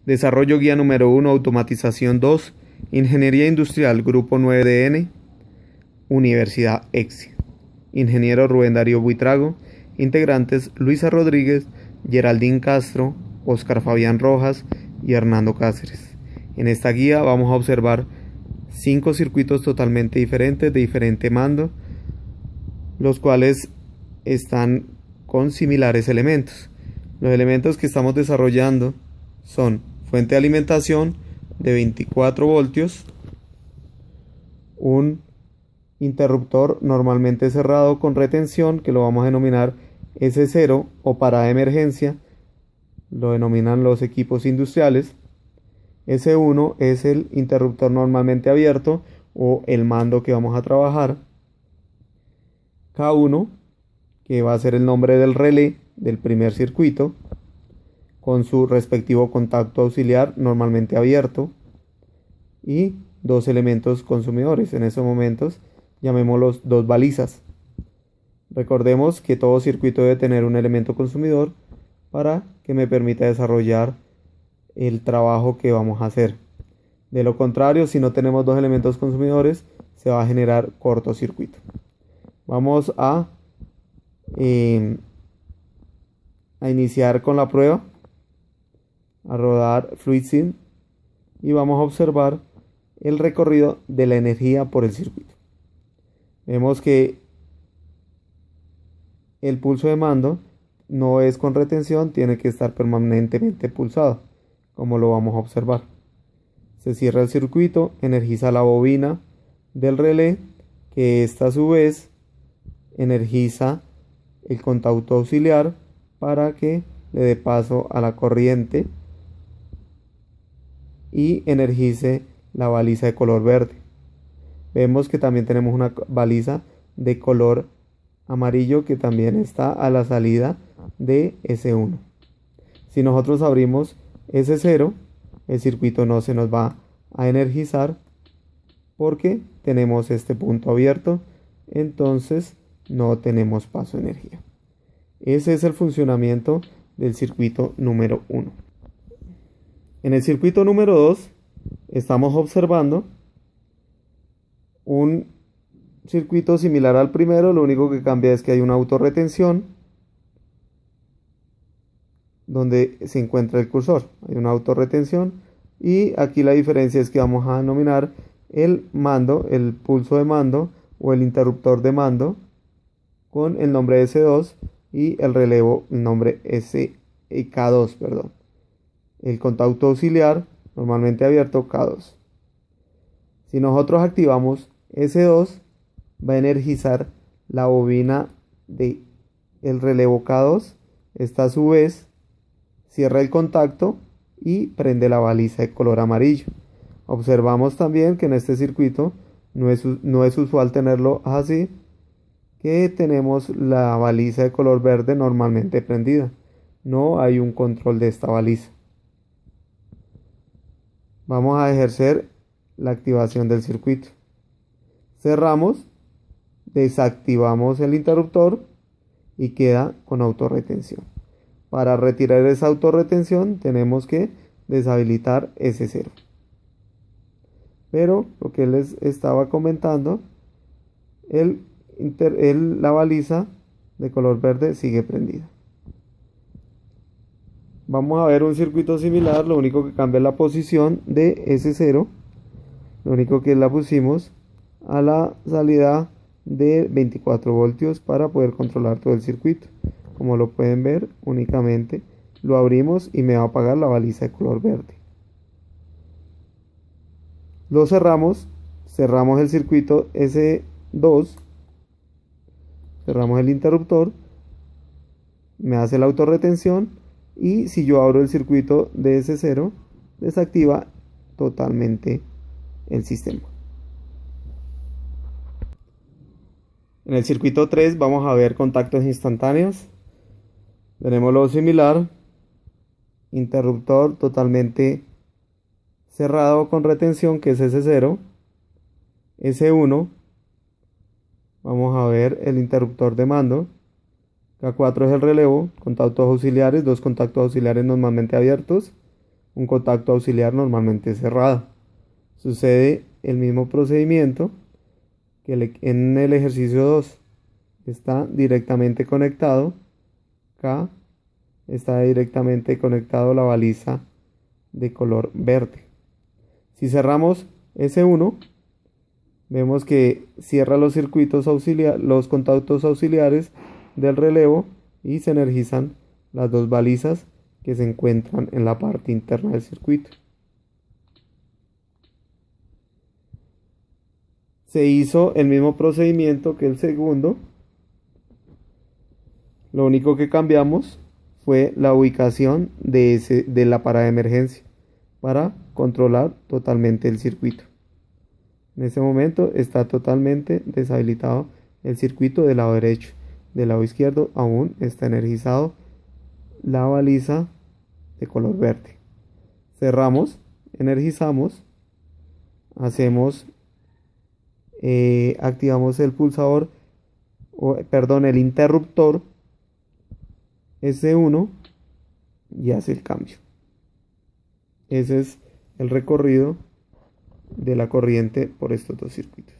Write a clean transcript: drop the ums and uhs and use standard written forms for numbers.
Desarrollo guía número 1, automatización 2, Ingeniería Industrial, Grupo 9DN, Universidad EXI. Ingeniero Rubén Darío Buitrago. Integrantes: Luisa Rodríguez, Geraldine Castro, Oscar Fabián Rojas y Hernando Cáceres. En esta guía vamos a observar 5 circuitos totalmente diferentes de diferente mando, los cuales están con similares elementos. Los elementos que estamos desarrollando son fuente de alimentación de 24 voltios, un interruptor normalmente cerrado con retención que lo vamos a denominar S0 o parada de emergencia, lo denominan los equipos industriales. S1 es el interruptor normalmente abierto o el mando que vamos a trabajar. K1, que va a ser el nombre del relé del primer circuito, con su respectivo contacto auxiliar normalmente abierto, y 2 elementos consumidores. En estos momentos llamémoslos 2 balizas. Recordemos que todo circuito debe tener un elemento consumidor para que me permita desarrollar el trabajo que vamos a hacer. De lo contrario, si no tenemos 2 elementos consumidores, se va a generar cortocircuito. Vamos a iniciar con la prueba, a rodar FluidSim, y vamos a observar el recorrido de la energía por el circuito. Vemos que el pulso de mando no es con retención, tiene que estar permanentemente pulsado, como lo vamos a observar. Se cierra el circuito, energiza la bobina del relé, que esta a su vez energiza el contacto auxiliar para que le dé paso a la corriente y energice la baliza de color verde. Vemos que también tenemos una baliza de color amarillo que también está a la salida de S1. Si nosotros abrimos S0, el circuito no se nos va a energizar porque tenemos este punto abierto, entonces no tenemos paso de energía. Ese es el funcionamiento del circuito número 1. En el circuito número 2 estamos observando un circuito similar al primero, lo único que cambia es que hay una autorretención donde se encuentra el cursor. Hay una autorretención y aquí la diferencia es que vamos a denominar el mando, el pulso de mando o el interruptor de mando con el nombre S2 y el relevo, el nombre K2, perdón. El contacto auxiliar normalmente abierto K2. Si nosotros activamos S2, va a energizar la bobina de el relevo K2. Esta a su vez cierra el contacto y prende la baliza de color amarillo. Observamos también que en este circuito no es usual tenerlo así, que tenemos la baliza de color verde normalmente prendida. No hay un control de esta baliza. Vamos a ejercer la activación del circuito. Cerramos, desactivamos el interruptor y queda con autorretención. Para retirar esa autorretención tenemos que deshabilitar S0. Pero lo que les estaba comentando, la baliza de color verde sigue prendida. Vamos a ver un circuito similar, lo único que cambia es la posición de S0. Lo único que la pusimos a la salida de 24 voltios para poder controlar todo el circuito. Como lo pueden ver, únicamente lo abrimos y me va a apagar la baliza de color verde. Lo cerramos el circuito S2, cerramos el interruptor, me hace la autorretención y si yo abro el circuito de S0, desactiva totalmente el sistema. En el circuito 3 vamos a ver contactos instantáneos. Tenemos lo similar, interruptor totalmente cerrado con retención, que es S0, S1, vamos a ver el interruptor de mando, K4 es el relevo, contactos auxiliares, 2 contactos auxiliares normalmente abiertos, un contacto auxiliar normalmente cerrado. Sucede el mismo procedimiento que en el ejercicio 2. Está directamente conectado. Acá está directamente conectado la baliza de color verde. Si cerramos S1, vemos que cierra los circuitos auxiliares, los contactos auxiliares del relevo y se energizan las dos balizas que se encuentran en la parte interna del circuito. Se hizo el mismo procedimiento que el segundo. Lo único que cambiamos fue la ubicación de la parada de emergencia para controlar totalmente el circuito. En este momento está totalmente deshabilitado el circuito del lado derecho. Del lado izquierdo aún está energizado la baliza de color verde. Cerramos, energizamos, activamos el pulsador, el interruptor S1 y hace el cambio. Ese es el recorrido de la corriente por estos dos circuitos.